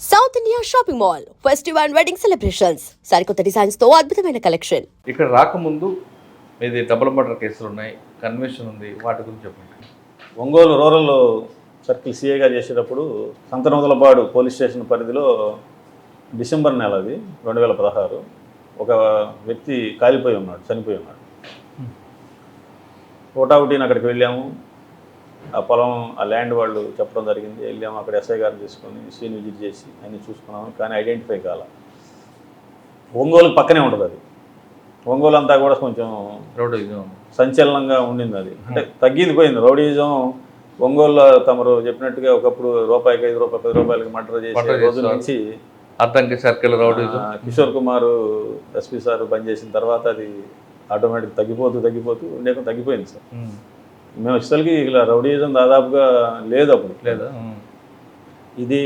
South India shopping mall festival and wedding celebrations సరికొత్త designs తో అద్భుతమైన కలెక్షన్. ఇక్కడ రాకముందు ఇది డబుల్ మర్డర్ కేసులు ఉన్నాయి, కన్వెన్షన్ ఉంది, వాటి గురించి చెప్పండి. ఒంగోలు రూరల్ సర్కిల్ సిఐగా చేసేటప్పుడు సంతనూతలపాడు పోలీస్ స్టేషన్ పరిధిలో డిసెంబర్ నెల అది 2016 ఒక వ్యక్తి కాలిపోయి ఉన్నాడు, చనిపోయి ఉన్నాడు. ఒకటిని అక్కడికి వెళ్ళాము. ఆ పొలం ఆ ల్యాండ్ వాళ్ళు చెప్పడం జరిగింది. వెళ్ళాము, అక్కడ ఎస్ఐ గారిని తీసుకొని సీన్ విజిట్ చేసి అన్నీ చూసుకున్నాము. కానీ ఐడెంటిఫై కాల. ఒంగోలు పక్కనే ఉంటుంది అది. ఒంగోలు అంతా కూడా కొంచెం రౌడీజం సంచలనంగా ఉండింది. అది అంటే తగ్గింది పోయింది. రౌడీజం ఒంగోలులో తమరు చెప్పినట్టుగా ఒకప్పుడు రూపాయికి 5 రూపాయలు 10 రూపాయలకు మర్డర్ చేసే రోజుల నుంచి Addanki circle rowdyism Kishore Kumar SP sir పనిచేసిన తర్వాత అది ఆటోమేటిక్ తగ్గిపోతూ తగ్గిపోయింది సార్. మేము వచ్చేసరికి ఇలా రౌడీజం దాదాపుగా లేదు అప్పుడు. లేదా ఇది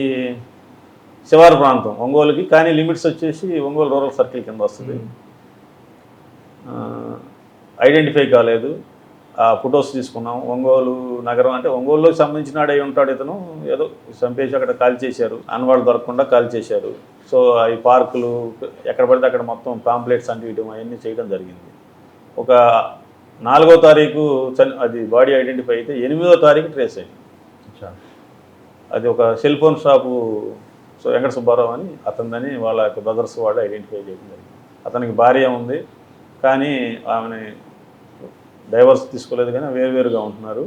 శివారు ప్రాంతం ఒంగోలుకి, కానీ లిమిట్స్ వచ్చేసి ఒంగోలు రూరల్ సర్కిల్ కింద వస్తుంది. ఐడెంటిఫై కాలేదు. ఆ ఫొటోస్ తీసుకున్నాం. ఒంగోలు నగరం అంటే ఒంగోలులోకి సంబంధించిన అయి ఉంటాడు ఇతను, ఏదో చంపేసి అక్కడ కాల్ చేశారు, అన్వాడు దొరకకుండా కాల్ చేశారు. సో అవి పార్కులు ఎక్కడ పడితే అక్కడ మొత్తం పాంప్లెట్స్ అంటివ్వడం అవన్నీ చేయడం జరిగింది. ఒక 4వ తారీఖు అది బాడీ ఐడెంటిఫై అయితే 8వ తారీఖు ట్రేస్ అయింది. అది ఒక cell phone shop Venkata Subbarao అని అతనిదని వాళ్ళ యొక్క బ్రదర్స్ వాళ్ళు ఐడెంటిఫై చేయడం జరిగింది. అతనికి భార్య ఉంది, కానీ ఆమెని డైవర్స్ తీసుకోలేదు, కానీ వేరువేరుగా ఉంటున్నారు.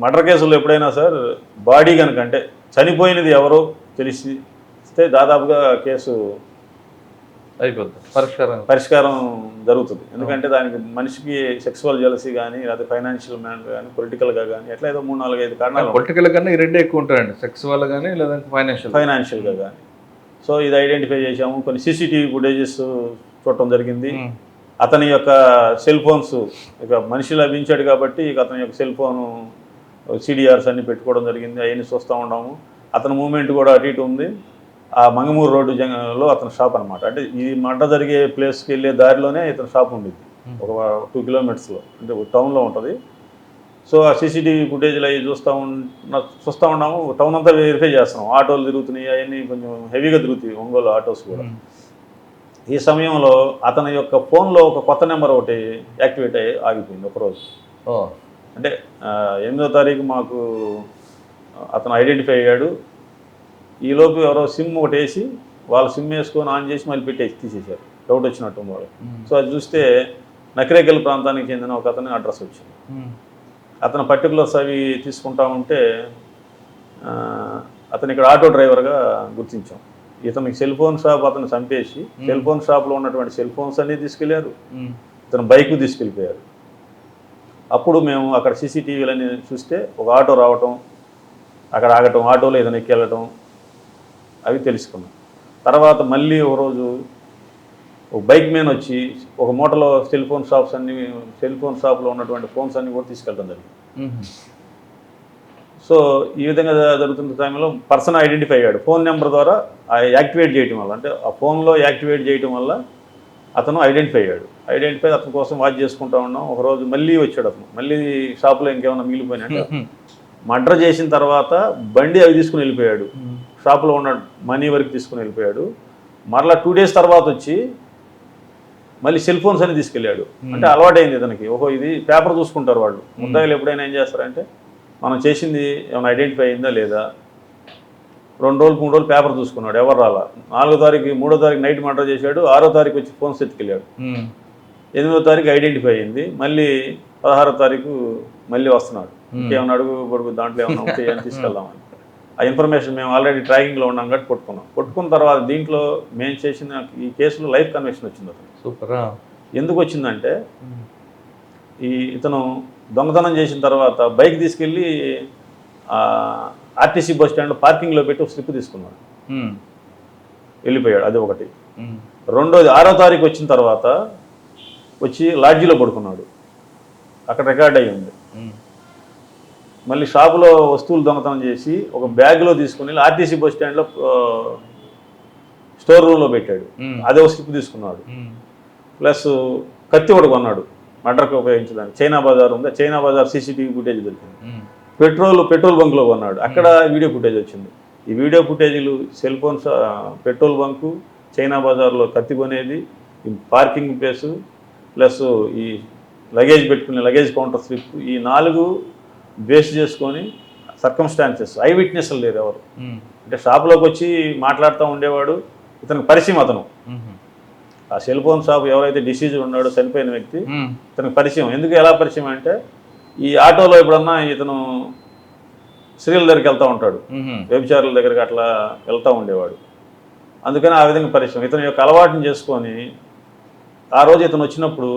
మర్డర్ కేసుల్లో ఎప్పుడైనా సార్ బాడీ కనుక అంటే చనిపోయినది ఎవరో తెలిస్తే దాదాపుగా కేసు అయిపోతుంది, పరిష్కారం జరుగుతుంది. ఎందుకంటే దానికి మనిషికి సెక్సువల్ జెలసీ కానీ, లేకపోతే ఫైనాన్షియల్ మ్యాన్ కానీ, పొలిటికల్గా కానీ ఎట్లా ఏదో 3, 4, 5 కారణాలు. పొలిటికల్ కానీ ఈ రెండే ఎక్కువ ఉంటాయండి, సెక్సువల్ కానీ లేదంటే ఫైనాన్షియల్గా కానీ. సో ఇది ఐడెంటిఫై చేసాము. కొన్ని సీసీటీవీ ఫుటేజెస్ చూడటం జరిగింది. అతని యొక్క సెల్ ఫోన్స్ ఇక మనిషి లభించాడు కాబట్టి ఇక అతని యొక్క సెల్ ఫోను సిడిఆర్స్ అన్ని పెట్టుకోవడం జరిగింది. అవన్నీ చూస్తూ ఉన్నాము. అతని మూమెంట్ కూడా అటు ఇటు ఉంది. ఆ మంగమూరు రోడ్డు లో అతని షాప్ అనమాట. అంటే ఈ మర్డర్ జరిగే ప్లేస్కి వెళ్ళే దారిలోనే ఇతని షాప్ ఉండేది, ఒక 2 కిలోమీటర్స్లో, అంటే టౌన్లో ఉంటుంది. సో ఆ సీసీటీవీ ఫుటేజ్లు అవి చూస్తూ ఉన్నాము. టౌన్ అంతా వెరిఫై చేస్తున్నాం. ఆటోలు తిరుగుతున్నాయి, అవన్నీ కొంచెం హెవీగా తిరుగుతాయి ఒంగోలు ఆటోస్ కూడా. ఈ సమయంలో అతని యొక్క ఫోన్లో ఒక కొత్త నెంబర్ ఒకటి యాక్టివేట్ అయ్యి ఆగిపోయింది ఒకరోజు. అంటే 8వ తారీఖు మాకు అతను ఐడెంటిఫై అయ్యాడు. ఈలోపు ఎవరో సిమ్ ఒకటి వేసి వాళ్ళు సిమ్ వేసుకొని ఆన్ చేసి మళ్ళీ పెట్టేసి తీసేశారు, డౌట్ వచ్చినట్టు వాళ్ళు. సో అది చూస్తే నకిరేకల్ ప్రాంతానికి చెందిన ఒక అతని అడ్రస్ వచ్చింది. అతను పర్టికులర్స్ అవి తీసుకుంటా ఉంటే అతను ఇక్కడ ఆటో డ్రైవర్గా గుర్తించాం. ఇతనికి సెల్ ఫోన్ షాప్ అతను చంపేసి సెల్ ఫోన్ షాప్లో ఉన్నటువంటి సెల్ ఫోన్స్ అన్నీ తీసుకెళ్లారు. ఇతను బైక్ తీసుకెళ్ళిపోయారు. అప్పుడు మేము అక్కడ సీసీటీవీలన్నీ చూస్తే ఒక ఆటో రావటం, అక్కడ ఆగటం, ఆటోలో ఏదైనా ఎక్కెళ్ళటం అవి తెలుసుకున్నాం. తర్వాత మళ్ళీ ఒక రోజు ఒక బైక్ మ్యాన్ వచ్చి ఒక మూటలో సెల్ ఫోన్ షాప్లో ఉన్నటువంటి ఫోన్స్ అన్నీ కూడా తీసుకెళ్ళడం జరిగింది. సో ఈ విధంగా జరుగుతున్న టైంలో పర్సన్ ఐడెంటిఫై అయ్యాడు. ఫోన్ నెంబర్ ద్వారా యాక్టివేట్ చేయడం వల్ల, అంటే ఆ ఫోన్లో యాక్టివేట్ చేయడం వల్ల అతను ఐడెంటిఫై అయ్యాడు. ఐడెంటిఫై అతని కోసం వాచ్ చేసుకుంటా ఉన్నాం. ఒకరోజు మళ్ళీ వచ్చాడు అతను. మళ్ళీ షాప్లో ఇంకేమైనా మిగిలిపోయినట్టు మర్డర్ చేసిన తర్వాత బండి అవి తీసుకుని వెళ్ళిపోయాడు. షాప్లో ఉన్న మనీ వరకు తీసుకుని వెళ్ళిపోయాడు. మరలా 2 days తర్వాత వచ్చి మళ్ళీ సెల్ ఫోన్స్ అని తీసుకెళ్ళాడు. అంటే అలవాటైంది ఇతనికి. ఓహో ఇది పేపర్ చూసుకుంటారు వాళ్ళు. ముద్దాయిలు ఎప్పుడైనా ఏం చేస్తారంటే మనం చేసింది ఏమైనా ఐడెంటిఫై అయిందా లేదా, 2 రోజులు 3 రోజులు పేపర్ చూసుకున్నాడు, ఎవరు రాలా. 3వ తారీఖు నైట్ మర్డర్ చేశాడు. 6వ తారీఖు వచ్చి ఫోన్స్ ఎత్తుకెళ్ళాడు. 8వ తారీఖు ఐడెంటిఫై అయింది. మళ్ళీ 16వ తారీఖు మళ్ళీ వస్తున్నాడు. ఇంకేమన్నా అడుగు పొడుగు దాంట్లో ఏమన్నా ఉంటే అని తీసుకెళ్దామని. ఆ ఇన్ఫర్మేషన్ మేము ఆల్రెడీ ట్రాకింగ్లో ఉన్నాం కాబట్టి పట్టుకున్న తర్వాత దీంట్లో మేము చేసిన ఈ కేసులో లైఫ్ కన్విక్షన్ వచ్చింది అతను. సూపర్. ఎందుకు వచ్చిందంటే ఇతను దొంగతనం చేసిన తర్వాత బైక్ తీసుకెళ్ళి ఆర్టీసీ బస్ స్టాండ్ పార్కింగ్లో పెట్టి ఒక స్లిప్ తీసుకున్నాడు, వెళ్ళిపోయాడు. అది ఒకటి. రెండోది 6వ తారీఖు వచ్చిన తర్వాత వచ్చి లాడ్జీలో పడుకున్నాడు, అక్కడ రికార్డ్ అయ్యి ఉంది. మళ్ళీ షాపులో వస్తువులు దొంగతనం చేసి ఒక బ్యాగ్లో తీసుకుని ఆర్టీసీ బస్ స్టాండ్లో స్టోర్ రూమ్లో పెట్టాడు, అదే ఒక స్లిప్ తీసుకున్నాడు. ప్లస్ కత్తి ఒకటి కొన్నాడు మర్డర్కి ఉపయోగించడానికి. చైనా బజార్ ఉంది, చైనా బజార్ సీసీటీవీ ఫుటేజ్ దొరికింది. పెట్రోల్ బంక్లో కొన్నాడు, అక్కడ వీడియో ఫుటేజ్ వచ్చింది. ఈ వీడియో ఫుటేజీలు cell phones, petrol bunk, China బజార్లో కత్తి కొనేది, ఈ పార్కింగ్ ప్లేసు, ప్లస్ ఈ లగేజ్ పెట్టుకునే లగేజ్ కౌంటర్ స్లిప్, ఈ 4 బేస్ చేసుకొని సర్కమ్స్టాన్సెస్, ఐ విట్నెస్లు లేరు ఎవరు. అంటే షాప్లోకి వచ్చి మాట్లాడుతూ ఉండేవాడు, ఇతనికి పరిచయం అతను. ఆ సెల్ ఫోన్ షాప్ ఎవరైతే డిసీజ్ ఉన్నాడో చనిపోయిన వ్యక్తి, ఇతనికి పరిచయం. ఎందుకు ఎలా పరిచయం అంటే ఈ ఆటోలో ఎప్పుడన్నా ఇతను స్త్రీల దగ్గరికి వెళ్తూ ఉంటాడు, వ్యభిచారుల దగ్గరికి అట్లా వెళ్తూ ఉండేవాడు. అందుకని ఆ విధంగా పరిచయం. ఇతని యొక్క అలవాటుని చేసుకొని ఆ రోజు ఇతను వచ్చినప్పుడు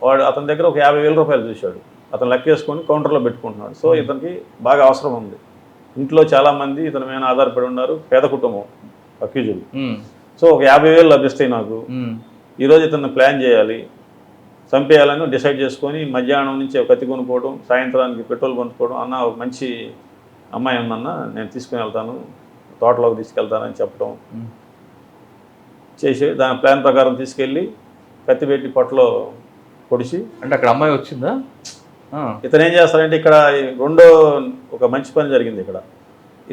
వాడు అతని దగ్గర ఒక 50,000 రూపాయలు చూశాడు. అతను లెక్కేసుకొని కౌంటర్లో పెట్టుకుంటున్నాడు. సో ఇతనికి బాగా అవసరం ఉంది. ఇంట్లో చాలామంది ఇతని మీద ఆధారపడి ఉన్నారు, పేద కుటుంబం అక్యూజులు. సో ఒక 50,000 లభిస్తాయి నాకు, ఈరోజు ఇతను ప్లాన్ చేయాలి, చంపేయాలని డిసైడ్ చేసుకొని మధ్యాహ్నం నుంచి ఒక కత్తి కొనుక్కోవడం, సాయంత్రానికి పెట్రోల్ కొనుక్కోవడం. అన్న ఒక మంచి అమ్మాయి ఉందన్న, నేను తీసుకుని వెళ్తాను, తోటలోకి తీసుకెళ్తానని చెప్పడం చేసి దాని ప్లాన్ ప్రకారం తీసుకెళ్ళి కత్తి పెట్టి పొట్టలో పొడిచి. అంటే అక్కడ అమ్మాయి వచ్చిందా? ఇతను ఏం చేస్తారంటే ఇక్కడ రెండో ఒక మంచి పని జరిగింది. ఇక్కడ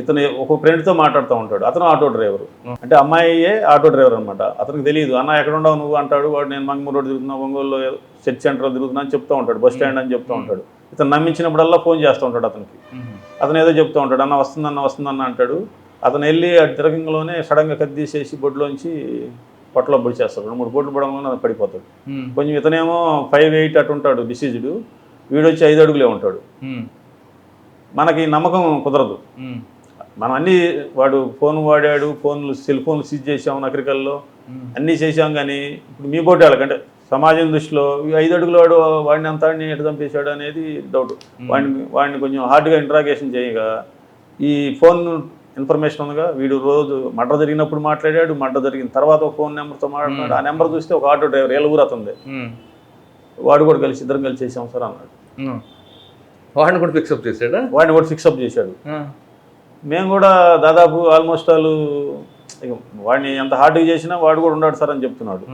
ఇతను ఒక ఫ్రెండ్తో మాట్లాడుతూ ఉంటాడు. అతను ఆటో డ్రైవర్, అంటే అమ్మాయియే ఆటో డ్రైవర్ అనమాట. అతనికి తెలియదు. అన్న ఎక్కడ ఉండవు నువ్వు అంటాడు. వాడు నేను మంగమూరు రోడ్ తిరుగుతున్నా, ఒంగోలులో చర్చ్ సెంటర్లో తిరుగుతున్నా అని చెప్తూ ఉంటాడు, బస్ స్టాండ్ అని చెప్తూ ఉంటాడు. ఇతను నమ్మించినప్పుడల్లా ఫోన్ చేస్తూ ఉంటాడు అతనికి. అతను ఏదో చెప్తూ ఉంటాడు, అన్న వస్తుందన్న అంటాడు. అతను వెళ్ళి ఆ తిరగంలోనే సడన్గా కత్తి తీసేసి బొడ్లోంచి పొట్టలో పొడిచేస్తాడు. 2-3 బొడ్లు పడంలోనే అది పడిపోతాడు. కొంచెం ఇతనేమో 5'8" అటు ఉంటాడు డిసీజ్డ్, వీడొచ్చి 5 అడుగులే ఉంటాడు. మనకి నమ్మకం కుదరదు. మనం అన్నీ వాడు ఫోన్ వాడాడు, సెల్ ఫోన్లు సీజ్ చేసాం నకరికల్లో, అన్నీ చేసాం. కానీ ఇప్పుడు మీ బోటి వాళ్ళకంటే సమాజం దృష్టిలో 5 అడుగుల వాడిని అంతా ఎటు చంపేశాడు అనేది డౌట్. వాడిని కొంచెం హార్డ్గా ఇంట్రాగేషన్ చేయగా ఈ ఫోన్ ఇన్ఫర్మేషన్ ఉందిగా, వీడు రోజు మర్డర్ జరిగినప్పుడు మాట్లాడాడు, మర్డర్ జరిగిన తర్వాత ఒక ఫోన్ నెంబర్తో మాట్లాడాడు. ఆ నెంబర్ చూస్తే ఒక ఆటో డ్రైవర్, ఏళ్ళ ఊరు అతనిదే, వాడు కూడా కలిసి ఇద్దరం కలిసి చేసాం సార్ అన్నాడు. వాడిని కూడా ఫిక్సప్ చేశాడా? వాడిని కూడా ఫిక్సప్ చేశాడు. మేము కూడా దాదాపు ఆల్మోస్ట్ వాళ్ళు వాడిని ఎంత హార్డ్గా చేసినా వాడు కూడా ఉన్నాడు సార్ అని చెప్తున్నాడు.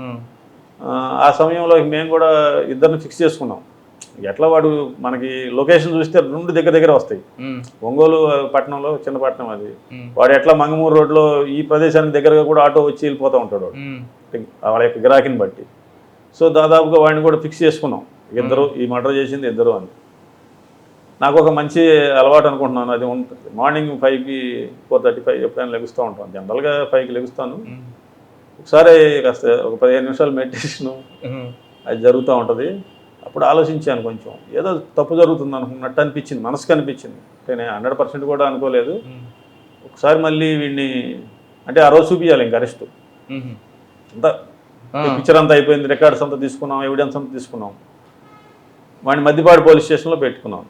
ఆ సమయంలో మేము కూడా ఇద్దరిని ఫిక్స్ చేసుకున్నాం. ఎట్లా వాడు మనకి లొకేషన్ చూస్తే 2 దగ్గర వస్తాయి. ఒంగోలు పట్టణంలో, చిన్న పట్టణం అది. వాడు ఎట్లా మంగమూరు రోడ్లో ఈ ప్రదేశానికి దగ్గరగా కూడా ఆటో వచ్చి వెళ్ళిపోతూ ఉంటాడు వాడు, వాళ్ళ యొక్క గిరాకీని బట్టి. సో దాదాపుగా వాడిని కూడా ఫిక్స్ చేసుకున్నాం. ఇద్దరు ఈ మర్డర్ చేసింది ఇద్దరు అని. నాకు ఒక మంచి అలవాటు అనుకుంటున్నాను, అది ఉంటుంది. మార్నింగ్ 5కి 4:35 ఎప్పుడైనా లెగుస్తూ ఉంటాను. జనరల్గా 5కి లెగుస్తాను. ఒకసారి కాస్త ఒక 15 నిమిషాలు మెడిటేషను అది జరుగుతూ ఉంటుంది. అప్పుడు ఆలోచించాను, కొంచెం ఏదో తప్పు జరుగుతుంది అనుకున్నట్టు అనిపించింది, మనసుకు అనిపించింది. అంటే నేను 100% కూడా అనుకోలేదు. ఒకసారి మళ్ళీ వీడిని అంటే ఆ రోజు చూపించాలి ఇంకా అరెస్ట్ అంతా, పిక్చర్ అంతా అయిపోయింది, రికార్డ్స్ అంతా తీసుకున్నాం, ఎవిడెన్స్ అంతా తీసుకున్నాం. వాడిని మద్దిపాడు పోలీస్ స్టేషన్లో పెట్టుకున్నాం.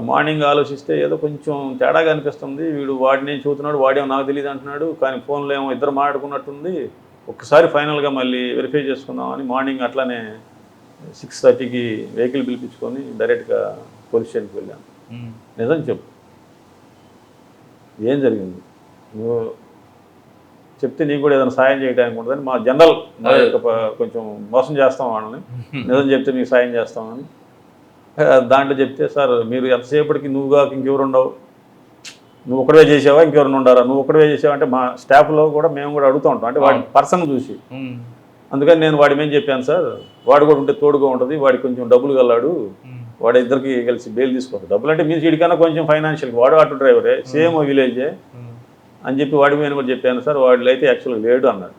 మార్నింగ్ ఆలోచిస్తే ఏదో కొంచెం తేడాగా అనిపిస్తుంది. వీడు వాడిని చూస్తున్నాడు, వాడేమో నాకు తెలియదు అంటున్నాడు, కానీ ఫోన్లో ఏమో ఇద్దరు మాట్లాడుకున్నట్టుంది. ఒక్కసారి ఫైనల్గా మళ్ళీ వెరిఫై చేసుకుందామని మార్నింగ్ అట్లానే 6:30కి వెహికల్ పిలిపించుకొని డైరెక్ట్గా పోలీస్ స్టేషన్కి వెళ్ళాను. నిజం చెప్పు, ఏం జరిగింది, నువ్వు చెప్తే నీకు కూడా ఏదైనా సాయం చేయడానికి ఉంటుందని. మా జనరల్ కొంచెం మోసం చేస్తాం వాళ్ళని, నిజం చెప్తే మీకు సాయం చేస్తామని. దాంట్లో చెప్తే, సార్ మీరు ఎంతసేపటికి నువ్వుగా ఇంకెవరు ఉండవు, నువ్వు ఒకటే చేసావా ఇంకెవరిని ఉండారా, నువ్వు ఒకటే చేసావా అంటే మా స్టాఫ్లో కూడా మేము కూడా అడుగుతూ ఉంటాం, అంటే వాడి పర్సన్ చూసి. అందుకని నేను వాడి మేము చెప్పాను, సార్ వాడు కూడా ఉంటే తోడుగా ఉంటుంది, వాడికి కొంచెం డబ్బులు గల్లాడు, వాడి ఇద్దరికి కలిసి బెయిల్ తీసుకోవచ్చు. డబ్బులు అంటే మీరు వీడికన్నా కొంచెం ఫైనాన్షియల్గా, వాడు ఆటో డ్రైవరే, సేమ్ విలేజే అని చెప్పి వాడి మీద కూడా చెప్పాను. సార్ వాడిలో అయితే యాక్చువల్గా లేడు అన్నాడు.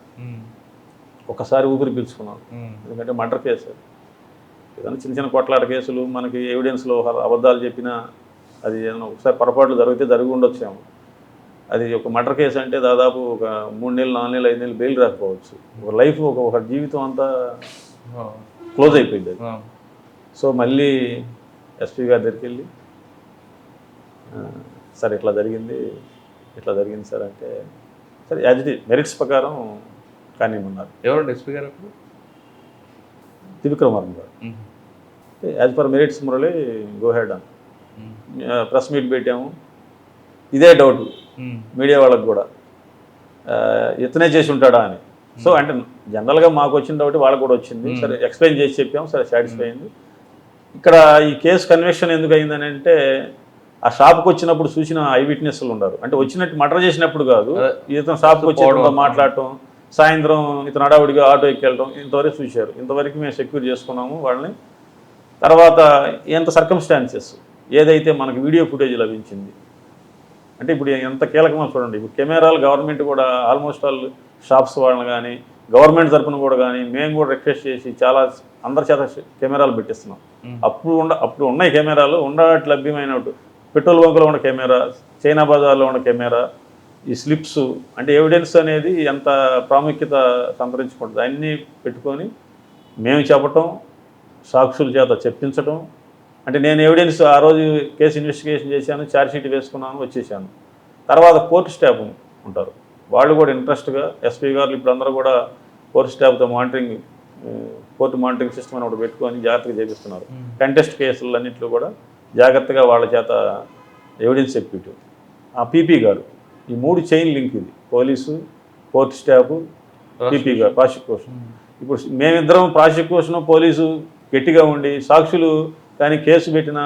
ఒకసారి ఊపిరి పీల్చుకున్నాను, ఎందుకంటే మర్డర్ కేసు. ఏదైనా చిన్న కొట్లాట కేసులు మనకి ఎవిడెన్స్లో అబద్ధాలు చెప్పినా అది ఏదైనా ఒకసారి పొరపాట్లు జరిగి ఉండొచ్చాము. అది ఒక మర్డర్ కేసు అంటే దాదాపు ఒక 3 నెలలు 4 నెలలు 5 నెలలు బెయిల్ రాకపోవచ్చు. ఒక లైఫ్ ఒక జీవితం అంతా క్లోజ్ అయిపోయింది అది. సో మళ్ళీ ఎస్పీ గారి దగ్గరికి వెళ్ళి, సార్ ఇట్లా జరిగింది సార్ అంటే, సరే యాజ్ ఇట్ ఈజ్ మెరిట్స్ ప్రకారం కానీ ఉన్నారు. ఎవరండి ఎస్పీ గారు? త్రివిక్రమవర్మ గారు. As per merits Murali go head అని ప్రెస్ మీట్ పెట్టాము. ఇదే డౌట్ మీడియా వాళ్ళకి కూడా, ఇతనే చేసి ఉంటాడా అని. సో అంటే జనరల్గా మాకు వచ్చిన డౌట్ వాళ్ళకి కూడా వచ్చింది. సరే ఎక్స్ప్లెయిన్ చేసి చెప్పాము, సరే సాటిస్ఫై అయింది. ఇక్కడ ఈ కేసు కన్విక్షన్ ఎందుకు అయిందని అంటే, ఆ షాప్కి వచ్చినప్పుడు చూసిన ఐ విట్నెస్లు ఉన్నారు. అంటే వచ్చినట్టు మర్డర్ చేసినప్పుడు కాదు, ఇతను షాప్కి వచ్చి మాట్లాడటం, సాయంత్రం ఇతను హడావుడిగా ఆటో ఎక్కెళ్ళడం, ఇంతవరకు చూశారు. ఇంతవరకు మేము సెక్యూర్ చేసుకున్నాము వాళ్ళని. తర్వాత ఎంత సర్కమ్స్టాన్సెస్ ఏదైతే మనకు వీడియో ఫుటేజ్ లభించింది అంటే ఇప్పుడు ఎంత కీలకమో చూడండి. ఇప్పుడు కెమెరాలు గవర్నమెంట్ కూడా ఆల్మోస్ట్ ఆల్ షాప్స్ వాళ్ళని కానీ గవర్నమెంట్ తరఫున కూడా కానీ మేము కూడా రిక్వెస్ట్ చేసి చాలా అందరి చేత కెమెరాలు పెట్టిస్తున్నాం. అప్పుడు ఉన్నాయి కెమెరాలు, ఉండటి లభ్యమైన పెట్రోల్ బంకులో ఉన్న కెమెరా, చైనా బజార్లో ఉన్న కెమెరా, ఈ స్లిప్స్ అంటే ఎవిడెన్స్ అనేది ఎంత ప్రాముఖ్యత సంతరించుకుంటుంది అన్నీ పెట్టుకొని మేము చెప్పటం, సాక్షుల చేత చెప్పించడం. అంటే నేను ఎవిడెన్స్ ఆ రోజు కేసు ఇన్వెస్టిగేషన్ చేశాను, ఛార్జ్షీట్ వేసుకున్నాను, వచ్చేసాను. తర్వాత కోర్టు స్టాఫ్ ఉంటారు, వాళ్ళు కూడా ఇంట్రెస్ట్గా ఎస్పీ గారు ఇప్పుడు అందరూ కూడా కోర్టు స్టాఫ్తో మానిటరింగ్, కోర్టు మానిటరింగ్ సిస్టమ్ అని ఒకటి పెట్టుకొని జాగ్రత్తగా చేపిస్తున్నారు. కంటెస్ట్ కేసులన్నింటిలో కూడా జాగ్రత్తగా వాళ్ళ చేత ఎవిడెన్స్ చెప్పిట్టు. ఆ పీపీ గారు ఈ 3 చైన్ లింక్ ఇది, పోలీసు, కోర్టు స్టాఫ్, పీపీ గారు ప్రాసిక్యూషన్. ఇప్పుడు మేమిద్దరం ప్రాసిక్యూషన్ పోలీసు గట్టిగా ఉండి సాక్షులు కానీ కేసు పెట్టిన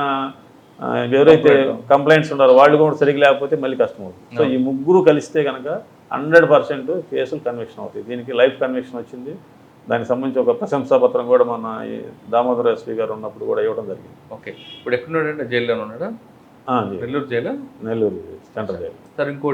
ఎవరైతే కంప్లైంట్స్ ఉన్నారో వాళ్ళు కూడా సరిగ్గా లేకపోతే మళ్ళీ కష్టం అవుతుంది. సో ఈ ముగ్గురు కలిస్తే కనుక 100% కేసులు కన్విక్షన్ అవుతాయి. దీనికి లైఫ్ కన్విక్షన్ వచ్చింది. దానికి సంబంధించి ఒక ప్రశంసాపత్రం కూడా మన దామోదర ఎస్పీ గారు ఉన్నప్పుడు కూడా ఇవ్వడం జరిగింది. ఓకే, ఇప్పుడు ఎక్కడున్నాడంటే జైల్లో ఉన్నాడా? Nellore jail, Nellore central jail. Sir ఇంకోటి